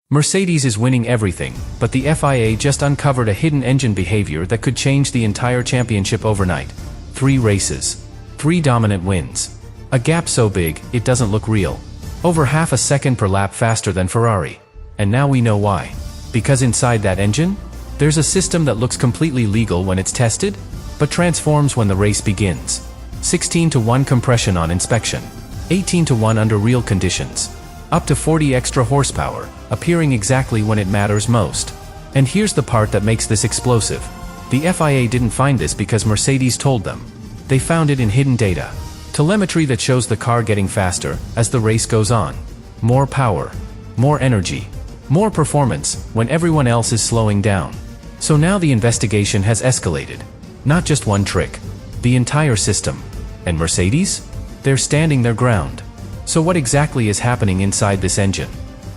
Mercedes is winning everything, but the FIA just uncovered a hidden engine behavior that could change the entire championship overnight. 3 races. 3 dominant wins. A gap so big, it doesn't look real. Over half a second per lap faster than Ferrari. And now we know why. Because inside that engine, there's a system that looks completely legal when it's tested, but transforms when the race begins. 16-to-1 compression on inspection. 18-to-1 under real conditions. Up to 40 extra horsepower, appearing exactly when it matters most. And here's the part that makes this explosive. The FIA didn't find this because Mercedes told them. They found it in hidden data. Telemetry that shows the car getting faster as the race goes on. More power, more energy, more performance when everyone else is slowing down. So now the investigation has escalated. Not just one trick, the entire system. And Mercedes? They're standing their ground. So what exactly is happening inside this engine?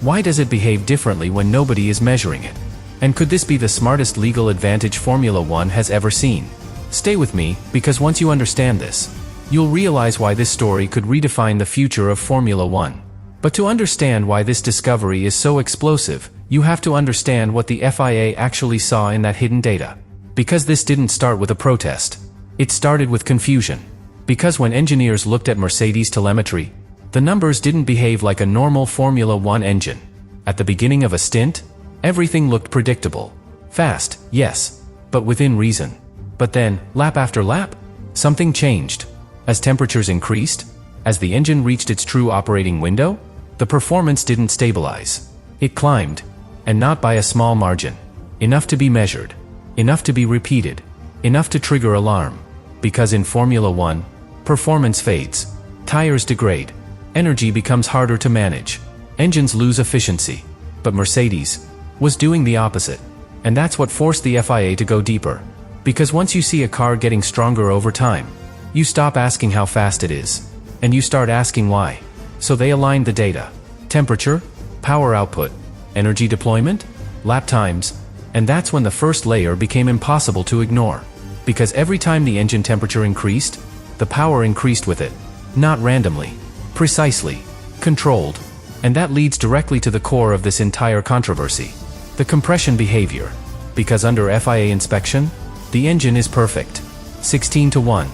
Why does it behave differently when nobody is measuring it? And could this be the smartest legal advantage Formula One has ever seen? Stay with me, because once you understand this, you'll realize why this story could redefine the future of Formula One. But to understand why this discovery is so explosive, you have to understand what the FIA actually saw in that hidden data. Because this didn't start with a protest. It started with confusion. Because when engineers looked at Mercedes telemetry, the numbers didn't behave like a normal Formula One engine. At the beginning of a stint, everything looked predictable. Fast, yes, but within reason. But then, lap after lap, something changed. As temperatures increased, as the engine reached its true operating window, the performance didn't stabilize. It climbed, and not by a small margin. Enough to be measured, enough to be repeated, enough to trigger alarm. Because in Formula One, performance fades, tires degrade, energy becomes harder to manage, engines lose efficiency. But Mercedes was doing the opposite. And that's what forced the FIA to go deeper. Because once you see a car getting stronger over time, you stop asking how fast it is, and you start asking why. So they aligned the data. Temperature, power output, energy deployment, lap times, and that's when the first layer became impossible to ignore. Because every time the engine temperature increased, the power increased with it. Not randomly. Precisely. Controlled. And that leads directly to the core of this entire controversy. The compression behavior. Because under FIA inspection, the engine is perfect. 16-to-1.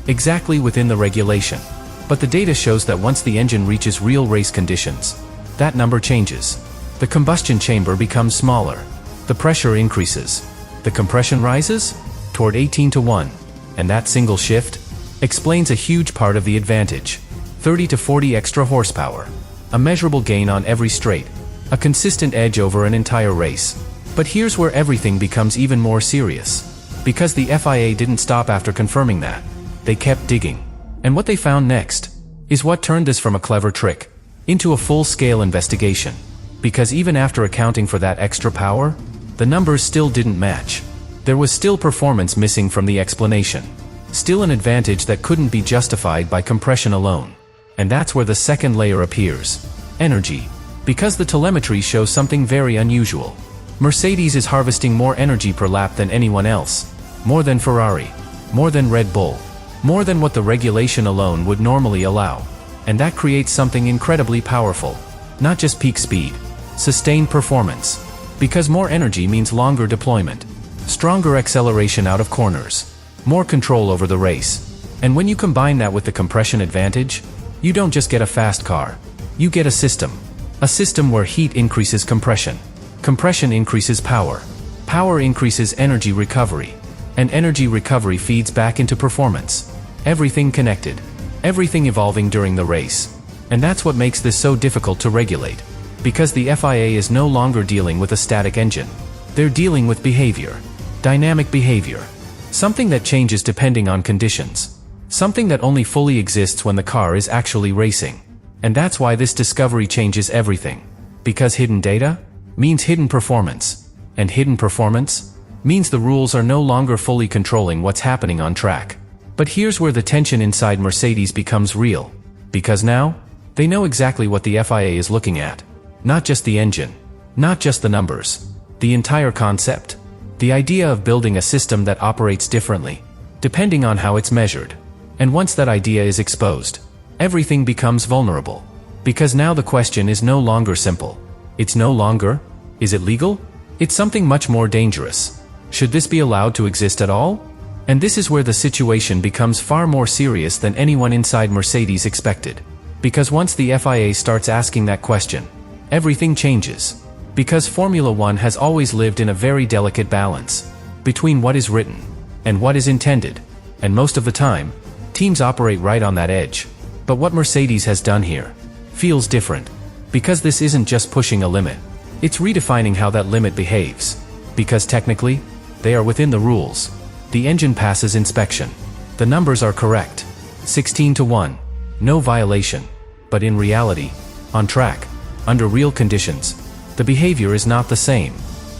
Exactly within the regulation. But the data shows that once the engine reaches real race conditions, that number changes. The combustion chamber becomes smaller. The pressure increases. The compression rises toward 18-to-1. And that single shift explains a huge part of the advantage. 30 to 40 extra horsepower. A measurable gain on every straight. A consistent edge over an entire race. But here's where everything becomes even more serious. Because the FIA didn't stop after confirming that. They kept digging. And what they found next is what turned this from a clever trick into a full-scale investigation. Because even after accounting for that extra power, the numbers still didn't match. There was still performance missing from the explanation. Still an advantage that couldn't be justified by compression alone. And that's where the second layer appears. Energy. Because the telemetry shows something very unusual. Mercedes is harvesting more energy per lap than anyone else. More than Ferrari. More than Red Bull. More than what the regulation alone would normally allow. And that creates something incredibly powerful. Not just peak speed. Sustained performance. Because more energy means longer deployment. Stronger acceleration out of corners. More control over the race. And when you combine that with the compression advantage, you don't just get a fast car. You get a system. A system where heat increases compression. Compression increases power. Power increases energy recovery. And energy recovery feeds back into performance. Everything connected. Everything evolving during the race. And that's what makes this so difficult to regulate. Because the FIA is no longer dealing with a static engine. They're dealing with behavior. Dynamic behavior. Something that changes depending on conditions. Something that only fully exists when the car is actually racing. And that's why this discovery changes everything. Because hidden data means hidden performance. And hidden performance means the rules are no longer fully controlling what's happening on track. But here's where the tension inside Mercedes becomes real. Because now, they know exactly what the FIA is looking at. Not just the engine. Not just the numbers. The entire concept. The idea of building a system that operates differently, depending on how it's measured. And once that idea is exposed, everything becomes vulnerable. Because now the question is no longer simple. It's no longer, Is it legal? It's something much more dangerous. Should this be allowed to exist at all? And this is where the situation becomes far more serious than anyone inside Mercedes expected. Because once the FIA starts asking that question, everything changes. Because Formula One has always lived in a very delicate balance between what is written and what is intended. And most of the time, teams operate right on that edge. But what Mercedes has done here feels different. Because this isn't just pushing a limit. It's redefining how that limit behaves. Because technically, they are within the rules. The engine passes inspection. The numbers are correct. 16-1. No violation. But in reality, on track, under real conditions, the behavior is not the same.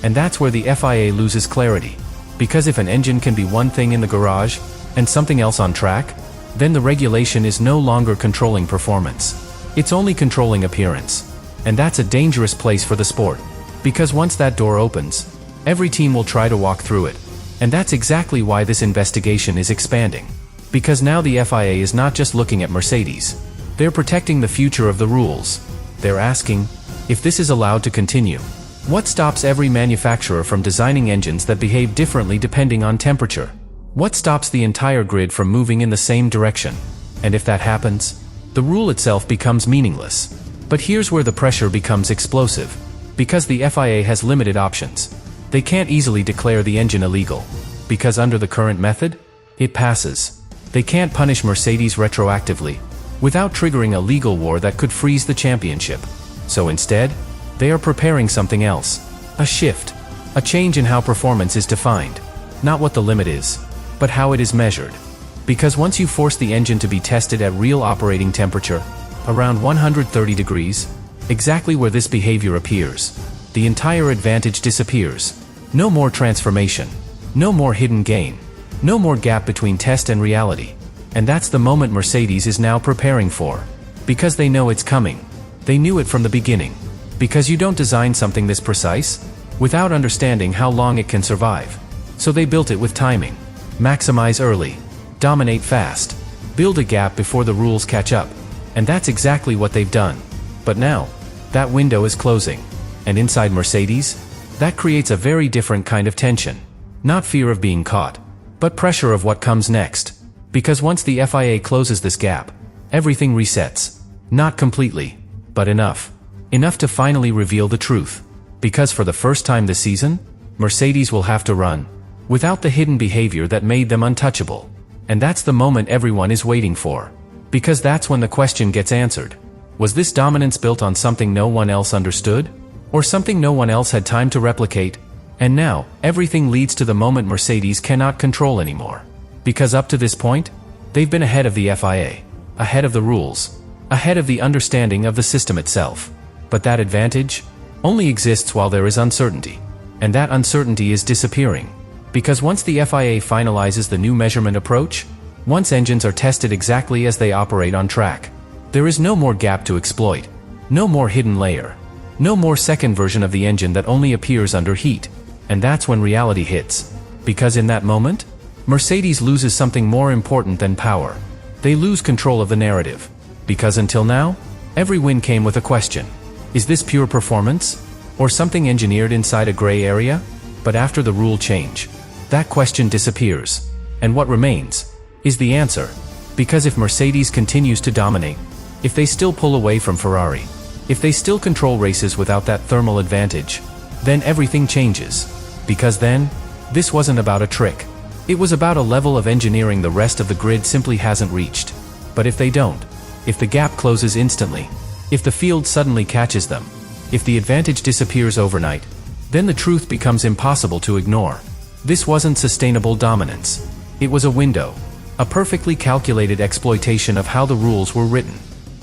And that's where the FIA loses clarity. Because if an engine can be one thing in the garage, and something else on track, then the regulation is no longer controlling performance. It's only controlling appearance. And that's a dangerous place for the sport. Because once that door opens, every team will try to walk through it. And that's exactly why this investigation is expanding. Because now the FIA is not just looking at Mercedes. They're protecting the future of the rules. They're asking, if this is allowed to continue, what stops every manufacturer from designing engines that behave differently depending on temperature? What stops the entire grid from moving in the same direction? And if that happens, the rule itself becomes meaningless. But here's where the pressure becomes explosive. Because the FIA has limited options. They can't easily declare the engine illegal. Because under the current method, it passes. They can't punish Mercedes retroactively, without triggering a legal war that could freeze the championship. So instead, they are preparing something else. A shift. A change in how performance is defined. Not what the limit is, but how it is measured. Because once you force the engine to be tested at real operating temperature, around 130 degrees, exactly where this behavior appears, the entire advantage disappears. No more transformation. No more hidden gain. No more gap between test and reality. And that's the moment Mercedes is now preparing for. Because they know it's coming. They knew it from the beginning. Because you don't design something this precise without understanding how long it can survive. So they built it with timing. Maximize early. Dominate fast. Build a gap before the rules catch up. And that's exactly what they've done. But now, that window is closing. And inside Mercedes, that creates a very different kind of tension. Not fear of being caught, but pressure of what comes next. Because once the FIA closes this gap, everything resets. Not completely, but enough. Enough to finally reveal the truth. Because for the first time this season, Mercedes will have to run without the hidden behavior that made them untouchable. And that's the moment everyone is waiting for. Because that's when the question gets answered. Was this dominance built on something no one else understood? Or something no one else had time to replicate? And now, everything leads to the moment Mercedes cannot control anymore. Because up to this point, they've been ahead of the FIA, ahead of the rules, ahead of the understanding of the system itself. But that advantage only exists while there is uncertainty. And that uncertainty is disappearing. Because once the FIA finalizes the new measurement approach, once engines are tested exactly as they operate on track, there is no more gap to exploit, no more hidden layer, no more second version of the engine that only appears under heat. And that's when reality hits. Because in that moment, Mercedes loses something more important than power. They lose control of the narrative. Because until now, every win came with a question. Is this pure performance? Or something engineered inside a gray area? But after the rule change, that question disappears. And what remains is the answer. Because if Mercedes continues to dominate, if they still pull away from Ferrari, if they still control races without that thermal advantage, then everything changes. Because then, this wasn't about a trick. It was about a level of engineering the rest of the grid simply hasn't reached. But if they don't, if the gap closes instantly, if the field suddenly catches them, if the advantage disappears overnight, then the truth becomes impossible to ignore. This wasn't sustainable dominance. It was a window, a perfectly calculated exploitation of how the rules were written,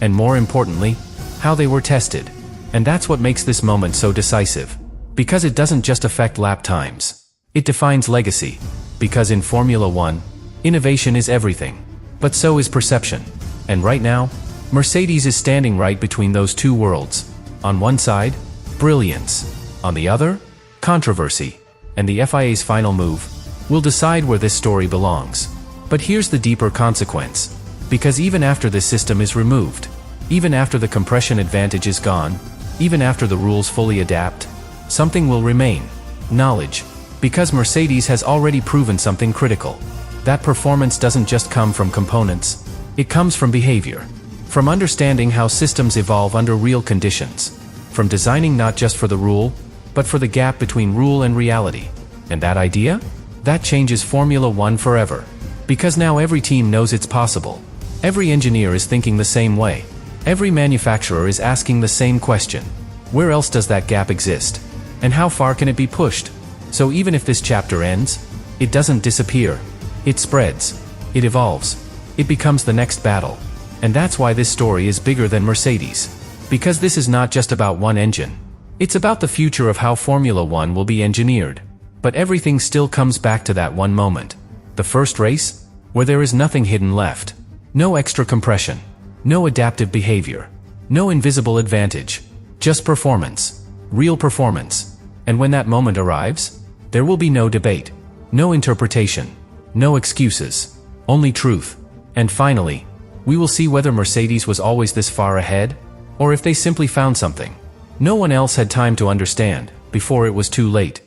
and more importantly, how they were tested. And that's what makes this moment so decisive. Because it doesn't just affect lap times. It defines legacy. Because in Formula One, innovation is everything. But so is perception. And right now, Mercedes is standing right between those two worlds. On one side, brilliance. On the other, controversy. And the FIA's final move will decide where this story belongs. But here's the deeper consequence. Because even after this system is removed, even after the compression advantage is gone, even after the rules fully adapt, Something will remain. Knowledge. Because Mercedes has already proven something critical. That performance doesn't just come from components. It comes from behavior. From understanding how systems evolve under real conditions. From designing not just for the rule, but for the gap between rule and reality. And that idea? That changes Formula One forever. Because now every team knows it's possible. Every engineer is thinking the same way. Every manufacturer is asking the same question. Where else does that gap exist? And how far can it be pushed? So even if this chapter ends, it doesn't disappear. It spreads. It evolves. It becomes the next battle. And that's why this story is bigger than Mercedes. Because this is not just about one engine. It's about the future of how Formula One will be engineered. But everything still comes back to that one moment. The first race, where there is nothing hidden left. No extra compression. No adaptive behavior. No invisible advantage. Just performance. Real performance. And when that moment arrives, there will be no debate. No interpretation. No excuses. Only truth. And finally, we will see whether Mercedes was always this far ahead, or if they simply found something no one else had time to understand before it was too late.